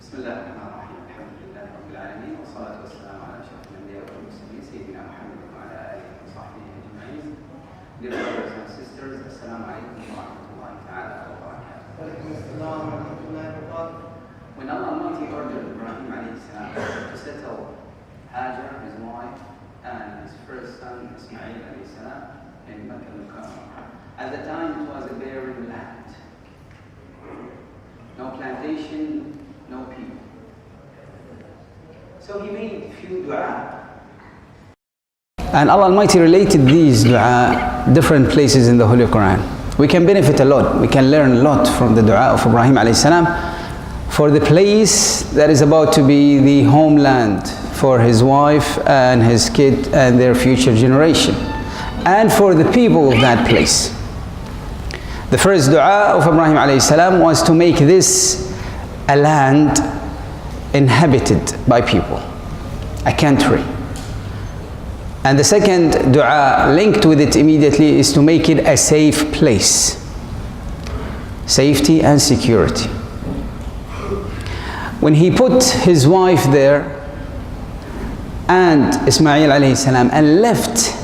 بسم الله الرحمن الرحيم الحمد لله رب العالمين والصلاة والسلام على أشرف الأنبياء والمرسلين سيدنا محمد وعلى آله وصحبه أجمعين. Dear brothers and sisters, Assalamu alaikum wa rahmatullahi ta'ala wa barakatuh. When Allah Almighty ordered Ibrahim alayhi salam to settle Hajar, his wife, and his first son Ismail alayhi salam in Makkah al-Mukarramah, at the time it was a barren land. No plantation, no people. So he made few dua. And Allah Almighty related these dua different places in the Holy Quran. We can benefit a lot, we can learn a lot from the dua of Ibrahim alayhi salam for the place that is about to be the homeland for his wife and his kid and their future generation, and for the people of that place. The first dua of Ibrahim alayhi salam was to make this a land inhabited by people, a country. And the second dua linked with it immediately is to make it a safe place, safety and security. When he put his wife there and Ismail alayhi salam and left,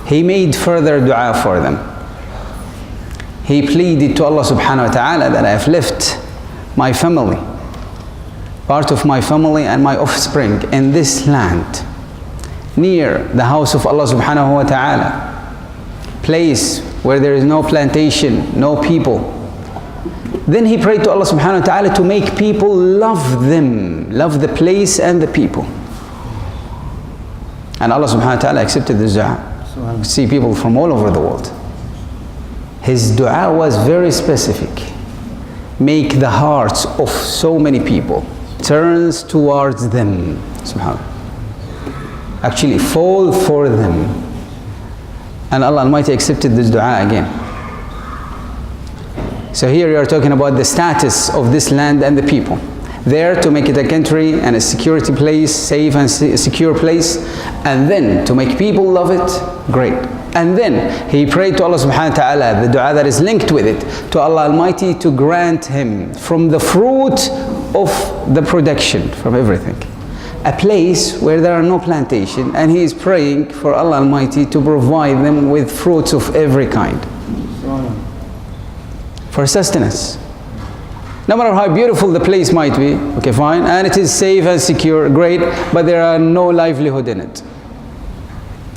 he made further dua for them. He pleaded to Allah subhanahu wa ta'ala that I have left my family, part of my family and my offspring in this land, near the house of Allah subhanahu wa ta'ala, place where there is no plantation, no people. Then he prayed to Allah subhanahu wa ta'ala to make people love them, love the place and the people. And Allah subhanahu wa ta'ala accepted this dua. You see people from all over the world. His dua was very specific. Make the hearts of so many people turns towards them. Subhanallah. Actually fall for them. And Allah Almighty accepted this dua again. So here you are talking about the status of this land and the people. There to make it a country and a security place, safe and secure place, and then to make people love it, great. And then he prayed to Allah subhanahu wa ta'ala, the dua that is linked with it, to Allah Almighty to grant him from the fruit of the production, from everything. A place where there are no plantation, and he is praying for Allah Almighty to provide them with fruits of every kind. For sustenance. No matter how beautiful the place might be, okay, fine, and it is safe and secure, great, but there are no livelihood in it.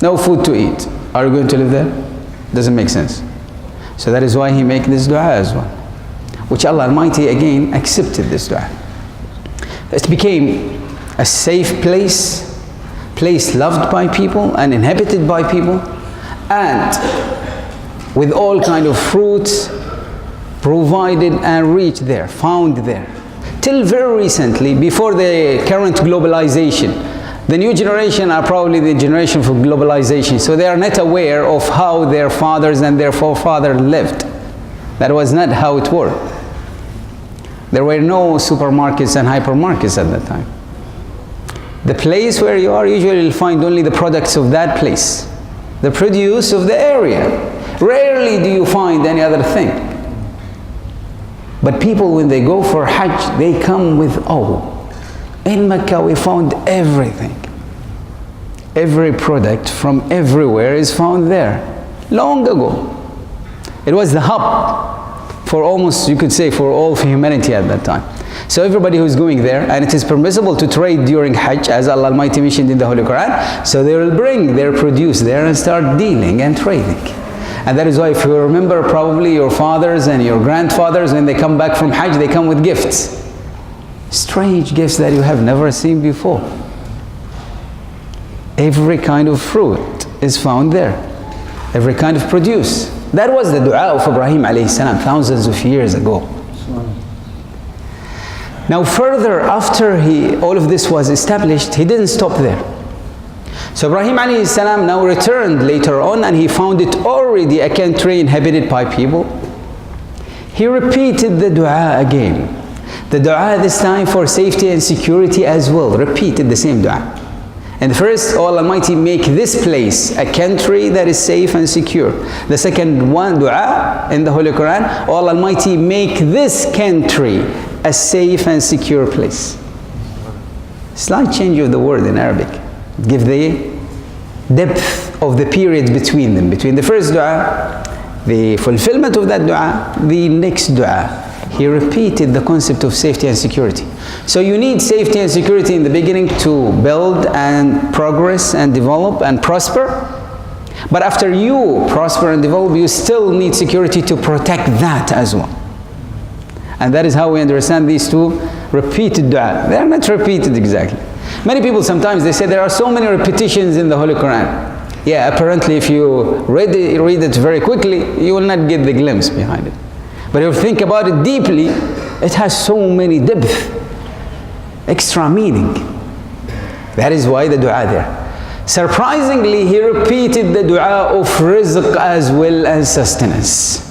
No food to eat. Are you going to live there? Doesn't make sense. So that is why he made this dua as well, which Allah Almighty again accepted this dua. It became a safe place, place loved by people and inhabited by people, and with all kind of fruits provided and reached there, found there. Till very recently, before the current globalization, the new generation are probably the generation for globalization, so they are not aware of how their fathers and their forefathers lived. That was not how it worked. There were no supermarkets and hypermarkets at that time. The place where you are, usually you'll find only the products of that place, the produce of the area. Rarely do you find any other thing. But people, when they go for Hajj, they come with, oh, in Mecca we found everything. Every product from everywhere is found there. Long ago. It was the hub for almost, you could say, for all of humanity at that time. So everybody who's going there, and it is permissible to trade during Hajj, as Allah Almighty mentioned in the Holy Quran, so they will bring their produce there and start dealing and trading. And that is why, if you remember, probably your fathers and your grandfathers, when they come back from Hajj, they come with gifts. Strange gifts that you have never seen before. Every kind of fruit is found there. Every kind of produce. That was the dua of Ibrahim alayhi salam thousands of years ago. Now further, after all of this was established, he didn't stop there. So Ibrahim alayhi salam now returned later on, and he found it already a country inhabited by people. He repeated the dua again. The dua this time for safety and security as well. Repeated the same dua. And first, Allah Almighty make this place a country that is safe and secure. The second one, dua in the Holy Quran, Allah Almighty make this country a safe and secure place. Slight change of the word in Arabic. Give the depth of the period between them. Between the first dua, the fulfillment of that dua, the next dua. He repeated the concept of safety and security. So you need safety and security in the beginning to build and progress and develop and prosper. But after you prosper and develop, you still need security to protect that as well. And that is how we understand these two repeated dua. They are not repeated exactly. Many people sometimes they say there are so many repetitions in the Holy Quran. Yeah, apparently if you read it very quickly, you will not get the glimpse behind it. But if you think about it deeply, it has so many depth, extra meaning. That is why the dua there. Surprisingly, he repeated the dua of rizq as well as sustenance.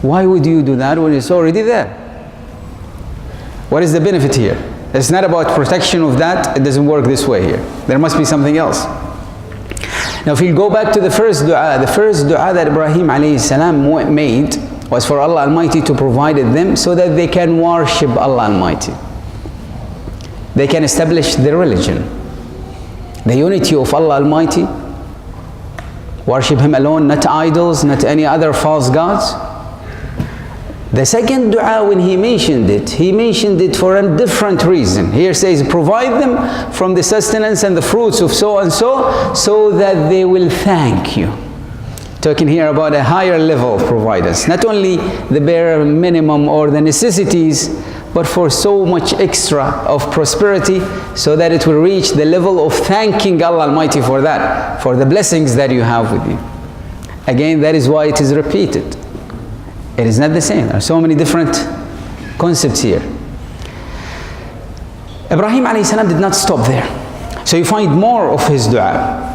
Why would you do that when it's already there? What is the benefit here? It's not about protection of that. It doesn't work this way here. There must be something else. Now if you go back to the first dua that Ibrahim alayhi salam made was for Allah Almighty to provide them so that they can worship Allah Almighty. They can establish their religion. The unity of Allah Almighty. Worship Him alone, not idols, not any other false gods. The second dua, when he mentioned it for a different reason. Here says, provide them from the sustenance and the fruits of so and so that they will thank you. Talking here about a higher level of providers. Not only the bare minimum or the necessities, but for so much extra of prosperity so that it will reach the level of thanking Allah Almighty for that, for the blessings that you have with you. Again, that is why it is repeated. It is not the same. There are so many different concepts here. Ibrahim alayhi salam did not stop there. So you find more of his dua.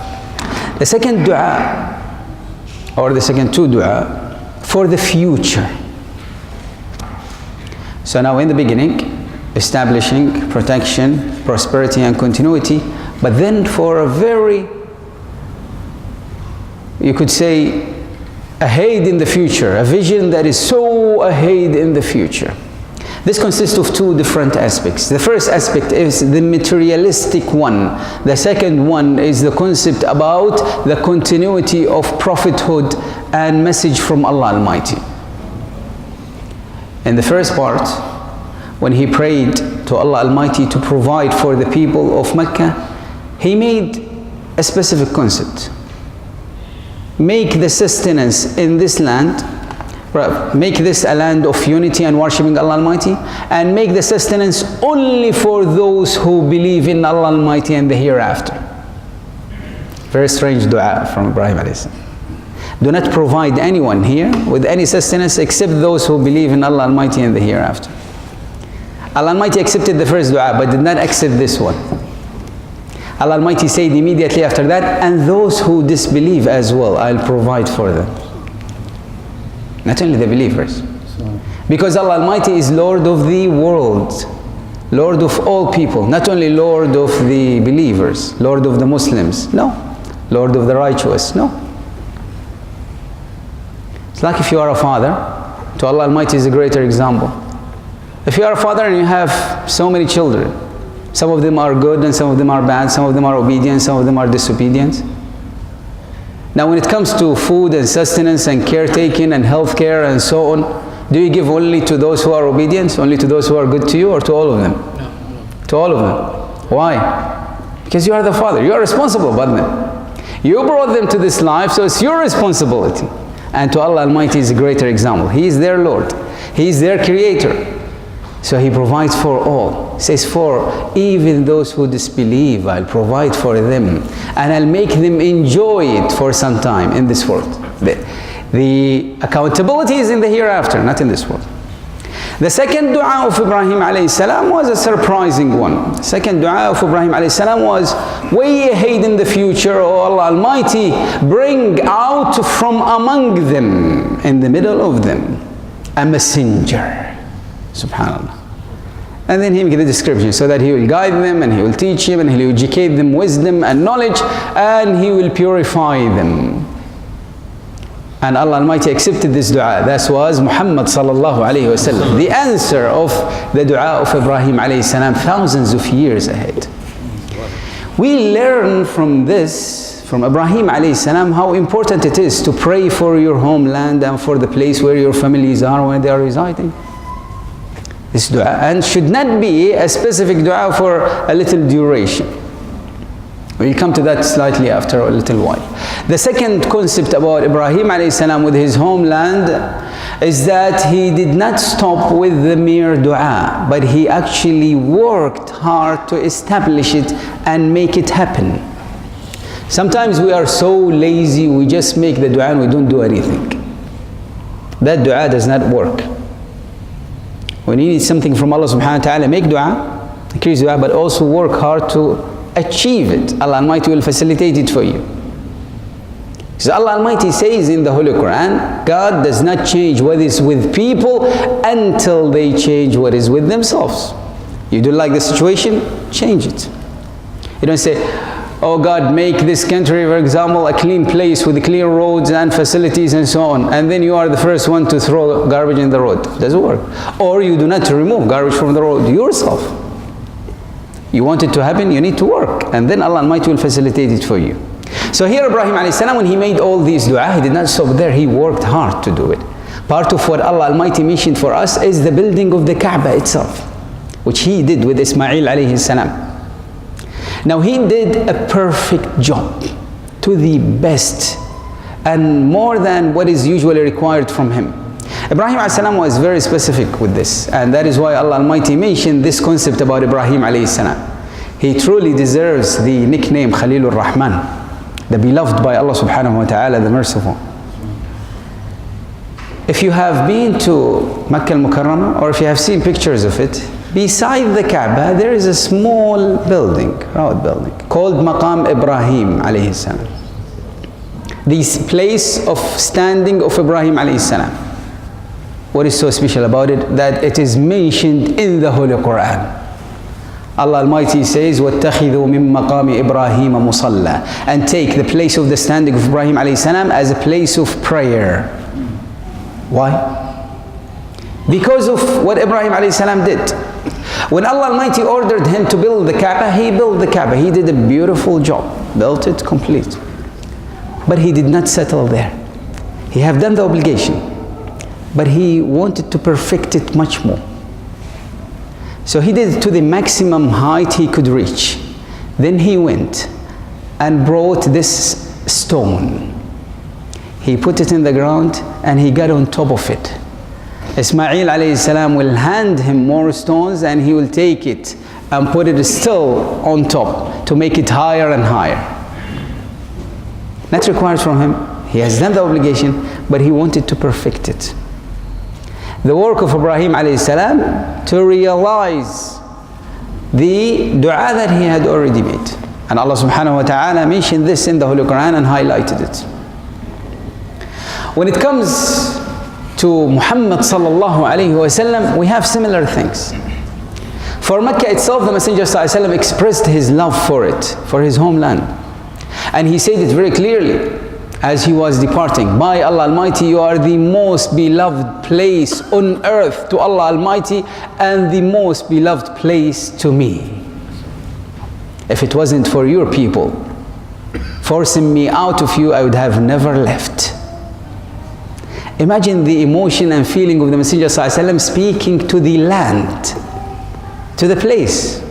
The second dua, or the second two dua, for the future. So now in the beginning, establishing protection, prosperity and continuity, but then for a very, you could say, ahead in the future, a vision that is so ahead in the future. This consists of two different aspects. The first aspect is the materialistic one. The second one is the concept about the continuity of prophethood and message from Allah Almighty. In the first part, when he prayed to Allah Almighty to provide for the people of Mecca, he made a specific concept. Make the sustenance in this land, make this a land of unity and worshipping Allah Almighty, and make the sustenance only for those who believe in Allah Almighty and the hereafter. Very strange dua from Ibrahim alayhi salam. Do not provide anyone here with any sustenance except those who believe in Allah Almighty and the hereafter. Allah Almighty accepted the first dua but did not accept this one. Allah Almighty said immediately after that, and those who disbelieve as well, I'll provide for them. Not only the believers. Because Allah Almighty is Lord of the world, Lord of all people, not only Lord of the believers, Lord of the Muslims, no. Lord of the righteous, no. It's like if you are a father, to Allah Almighty is a greater example. If you are a father and you have so many children, some of them are good and some of them are bad, some of them are obedient, some of them are disobedient. Now when it comes to food and sustenance and caretaking and health care and so on, do you give only to those who are obedient, only to those who are good to you, or to all of them? No. To all of them. Why? Because you are the father, you are responsible about them. You brought them to this life, so it's your responsibility. And to Allah Almighty is a greater example. He is their Lord. He is their creator. So He provides for all. He says, for even those who disbelieve, I'll provide for them. And I'll make them enjoy it for some time in this world. The accountability is in the hereafter, not in this world. The second dua of Ibrahim alayhi salam was a surprising one. The second dua of Ibrahim alayhi salam was, way ahead in the future, O Allah Almighty, bring out from among them, in the middle of them, a messenger. Subhanallah. And then He will give the description so that He will guide them and He will teach them and He will educate them wisdom and knowledge and He will purify them. And Allah Almighty accepted this dua. That was Muhammad sallallahu alayhi wasallam. The answer of the dua of Ibrahim alayhi salam thousands of years ahead. We learn from this, from Ibrahim alayhi salam, how important it is to pray for your homeland and for the place where your families are when they are residing. This dua, and should not be a specific dua for a little duration. We'll come to that slightly after a little while. The second concept about Ibrahim alayhi salam with his homeland is that he did not stop with the mere dua, but he actually worked hard to establish it and make it happen. Sometimes we are so lazy, we just make the dua and we don't do anything. That dua does not work. When you need something from Allah subhanahu wa ta'ala, make dua, increase dua, but also work hard to achieve it. Allah Almighty will facilitate it for you. So Allah Almighty says in the Holy Quran, God does not change what is with people until they change what is with themselves. You don't like the situation, change it. You don't say, oh God, make this country, for example, a clean place with clean roads and facilities and so on, and then you are the first one to throw garbage in the road. Doesn't work. Or you do not remove garbage from the road yourself. You want it to happen, you need to work, and then Allah Almighty will facilitate it for you. So here Ibrahim alayhi salam, when he made all these dua, he did not stop there, he worked hard to do it. Part of what Allah Almighty mentioned for us is the building of the Kaaba itself, which he did with Ismail alayhi salam. Now he did a perfect job, to the best, and more than what is usually required from him. Ibrahim alayhi salam was very specific with this, and that is why Allah Almighty mentioned this concept about Ibrahim alayhi salam. He truly deserves the nickname Khalilur Rahman, the beloved by Allah subhanahu wa ta'ala, the merciful. If you have been to Makkah al-Mukarramah, or if you have seen pictures of it, beside the Kaaba there is a small building, round building, called Maqam Ibrahim alayhi salam. This place of standing of Ibrahim alayhi salam. What is so special about it? That it is mentioned in the Holy Quran. Allah Almighty says, وَاتَّخِذُوا مِن مَقَامِ إِبْرَاهِيمَ مُصَلَّى, and take the place of the standing of Ibrahim alayhi salam as a place of prayer. Why? Because of what Ibrahim alayhi salam did. When Allah Almighty ordered him to build the Kaaba, he built the Kaaba. He did a beautiful job, built it complete. But he did not settle there. He have done the obligation, but he wanted to perfect it much more. So he did it to the maximum height he could reach. Then he went and brought this stone. He put it in the ground and he got on top of it. Ismail alayhi salam will hand him more stones and he will take it and put it still on top to make it higher and higher. Not required from him. He has done the obligation, but he wanted to perfect it. The work of Ibrahim alayhi salam to realize the dua that he had already made. And Allah subhanahu wa ta'ala mentioned this in the Holy Quran and highlighted it. When it comes to Muhammad sallallahu alayhi wa sallam, we have similar things. For Mecca itself, the Messenger sallallahu alayhi wa sallam expressed his love for it, for his homeland. And he said it very clearly as he was departing, by Allah Almighty, you are the most beloved place on earth to Allah Almighty and the most beloved place to me. If it wasn't for your people forcing me out of you, I would have never left. Imagine the emotion and feeling of the Messenger ﷺ speaking to the land, to the place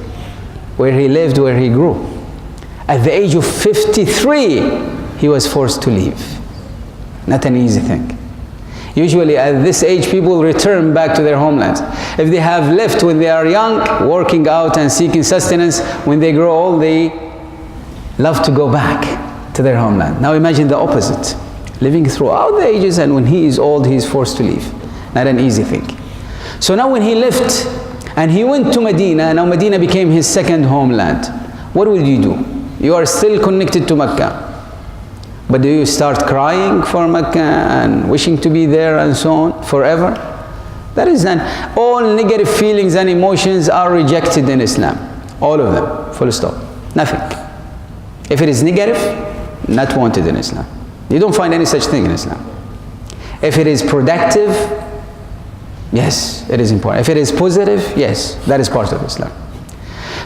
where he lived, where he grew. At the age of 53, he was forced to leave. Not an easy thing. Usually at this age, people return back to their homelands. If they have left when they are young, working out and seeking sustenance, when they grow old, they love to go back to their homeland. Now imagine the opposite. Living throughout the ages, and when he is old, he is forced to leave. Not an easy thing. So now when he left and he went to Medina, now Medina became his second homeland. What would you do? You are still connected to Mecca. But do you start crying for Mecca and wishing to be there and so on forever? That is none. All negative feelings and emotions are rejected in Islam. All of them. Full stop. Nothing. If it is negative, not wanted in Islam. You don't find any such thing in Islam. If it is productive, yes, it is important. If it is positive, yes, that is part of Islam.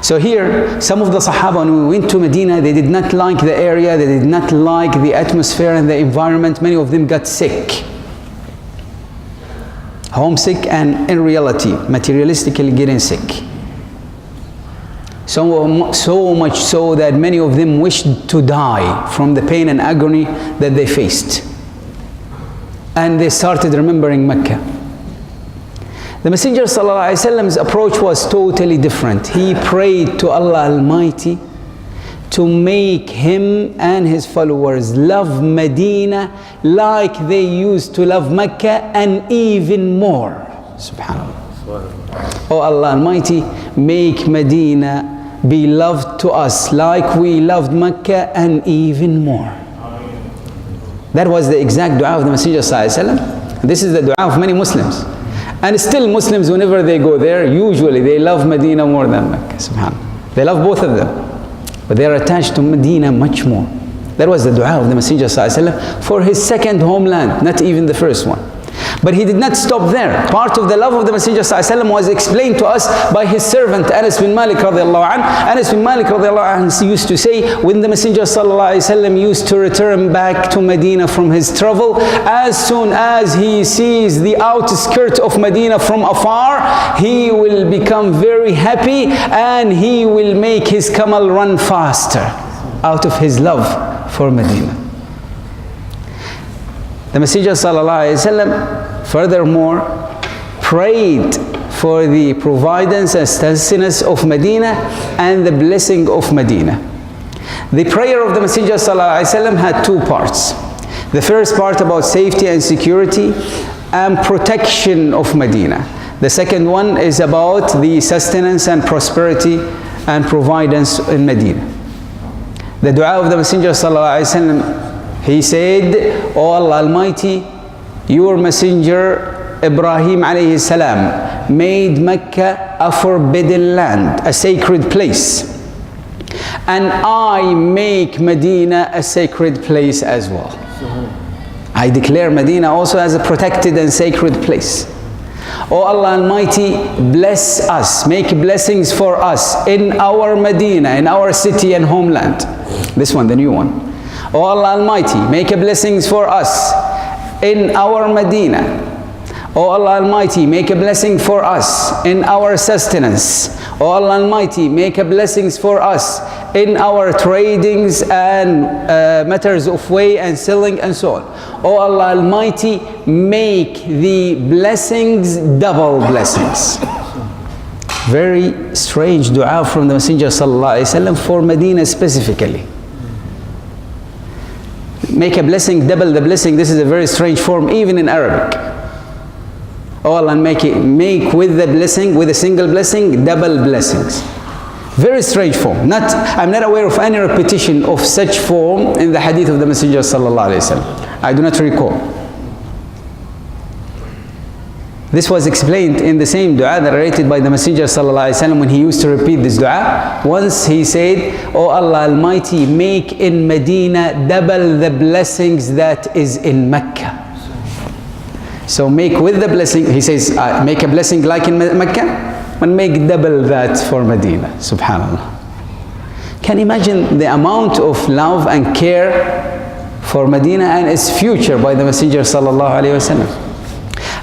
So here, some of the Sahaba, when we went to Medina, they did not like the area, they did not like the atmosphere and the environment. Many of them got sick. Homesick, and in reality, materialistically getting sick. So much so that many of them wished to die from the pain and agony that they faced. And they started remembering Mecca. The Messenger ﷺ's approach was totally different. He prayed to Allah Almighty to make him and his followers love Medina like they used to love Mecca, and even more. Subhanallah. Oh Allah Almighty, make Medina be loved to us like we loved Mecca and even more. That was the exact dua of the Messenger ﷺ. This is the dua of many Muslims. And still Muslims, whenever they go there, usually they love Medina more than Mecca. Subhanallah. They love both of them, but they are attached to Medina much more. That was the dua of the Messenger ﷺ for his second homeland, not even the first one. But he did not stop there. Part of the love of the Messenger ﷺ was explained to us by his servant Anas bin Malik radiallahu anh. Anas bin Malik radiallahu anh used to say, when the Messenger ﷺ used to return back to Medina from his travel, as soon as he sees the outskirts of Medina from afar, he will become very happy and he will make his camel run faster out of his love for Medina. The Messenger ﷺ furthermore prayed for the providence and sustenance of Medina and the blessing of Medina. The prayer of the Messenger ﷺ had two parts. The first part about safety and security and protection of Medina. The second one is about the sustenance and prosperity and providence in Medina. The dua of the Messenger ﷺ, he said, O Allah Almighty, your messenger Ibrahim alayhi salam made Mecca a forbidden land, a sacred place. And I make Medina a sacred place as well. I declare Medina also as a protected and sacred place. O Allah Almighty, bless us, make blessings for us in our Medina, in our city and homeland. This one, the new one. O Allah Almighty, make blessings for us in our Medina. O Allah Almighty, make a blessing for us in our sustenance. O Allah Almighty, make a blessings for us in our tradings and matters of way and selling and so on. O Allah Almighty, make the blessings double blessings. Very strange dua from the Messenger ﷺ for Medina specifically. Make a blessing, double the blessing. This is a very strange form even in Arabic. Oh Allah, make with the blessing, with a single blessing, double blessings. Very strange form. I'm not aware of any repetition of such form in the hadith of the Messenger ﷺ. I do not recall. This was explained in the same dua narrated by the Messenger ﷺ when he used to repeat this dua. Once he said, O Allah Almighty, make in Medina double the blessings that is in Mecca. So make with the blessing, he says, make a blessing like in Mecca, but make double that for Medina. Subhanallah. Can you imagine the amount of love and care for Medina and its future by the Messenger ﷺ?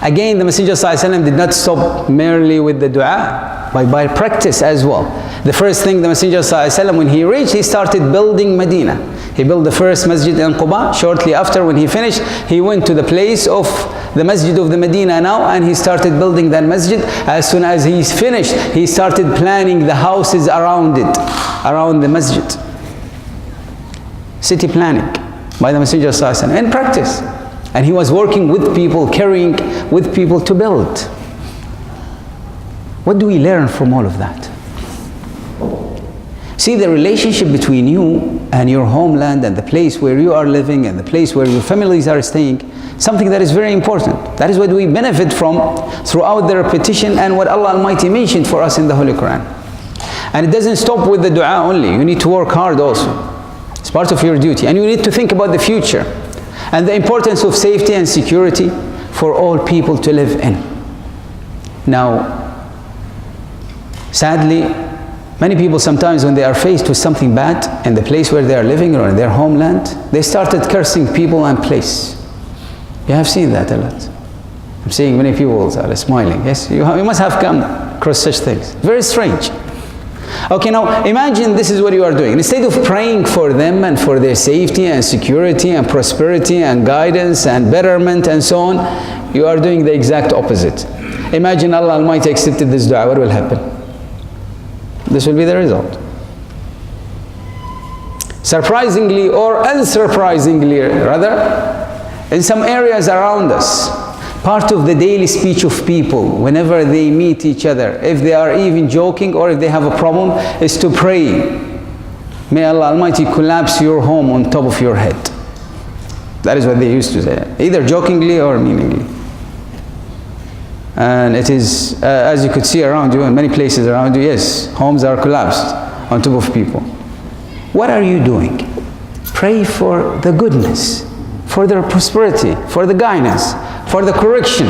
Again, the Messenger ﷺ did not stop merely with the dua, but by practice as well. The first thing the Messenger ﷺ, when he reached, he started building Medina. He built the first Masjid in Kobaisi. Shortly after, when he finished, he went to the place of the Masjid of the Medina now, and he started building that Masjid. As soon as he's finished, he started planning the houses around it, around the Masjid. City planning by the Messenger ﷺ in practice. And he was working with people, carrying with people to build. What do we learn from all of that? See, the relationship between you and your homeland and the place where you are living and the place where your families are staying, something that is very important. That is what we benefit from throughout the repetition and what Allah Almighty mentioned for us in the Holy Quran. And it doesn't stop with the dua only. You need to work hard also. It's part of your duty. And you need to think about the future. and the importance of safety and security for all people to live in. Now, sadly, many people sometimes when they are faced with something bad in the place where they are living or in their homeland, they started cursing people and place. You have seen that a lot. I'm seeing many people are smiling. Yes, you must have come across such things. Very strange. Okay, now imagine this is what you are doing. Instead of praying for them and for their safety and security and prosperity and guidance and betterment and so on, you are doing the exact opposite. Imagine Allah Almighty accepted this dua, what will happen? This will be the result. Surprisingly or unsurprisingly rather, in some areas around us, part of the daily speech of people whenever they meet each other, if they are even joking or if they have a problem, is to pray, may Allah Almighty collapse your home on top of your head. That is what they used to say, either jokingly or meaningly. And it is, as you could see around you, in many places around you, yes, homes are collapsed on top of people. What are you doing? Pray for the goodness, for their prosperity, for the guidance, for the correction,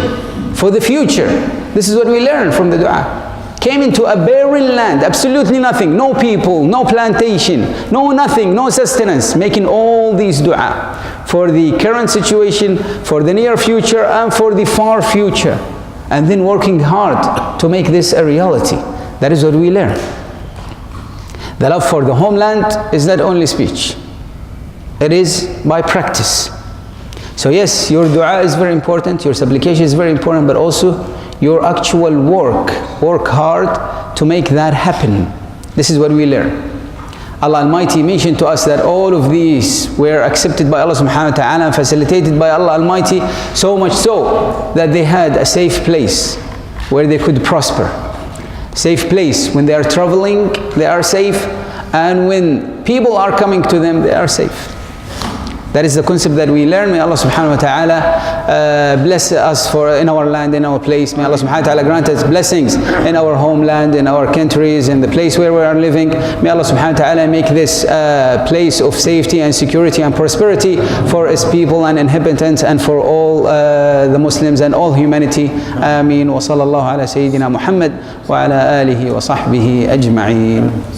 for the future. This is what we learn from the dua. Came into a barren land, absolutely nothing, no people, no plantation, no nothing, no sustenance, making all these dua for the current situation, for the near future, and for the far future. And then working hard to make this a reality. That is what we learn. The love for the homeland is not only speech. It is by practice. So yes, your dua is very important, your supplication is very important, but also your actual work. Work hard to make that happen. This is what we learn. Allah Almighty mentioned to us that all of these were accepted by Allah subhanahu wa ta'ala and facilitated by Allah Almighty, so much so that they had a safe place where they could prosper. Safe place. When they are traveling, they are safe, and when people are coming to them, they are safe. That is the concept that we learn. May Allah subhanahu wa ta'ala bless us in our land, in our place. May Allah subhanahu wa ta'ala grant us blessings in our homeland, in our countries, in the place where we are living. May Allah subhanahu wa ta'ala make this place of safety and security and prosperity for His people and inhabitants and for all the Muslims and all humanity. Ameen. Wa sallallahu ala Sayyidina Muhammad wa ala alihi wa sahbihi ajma'een.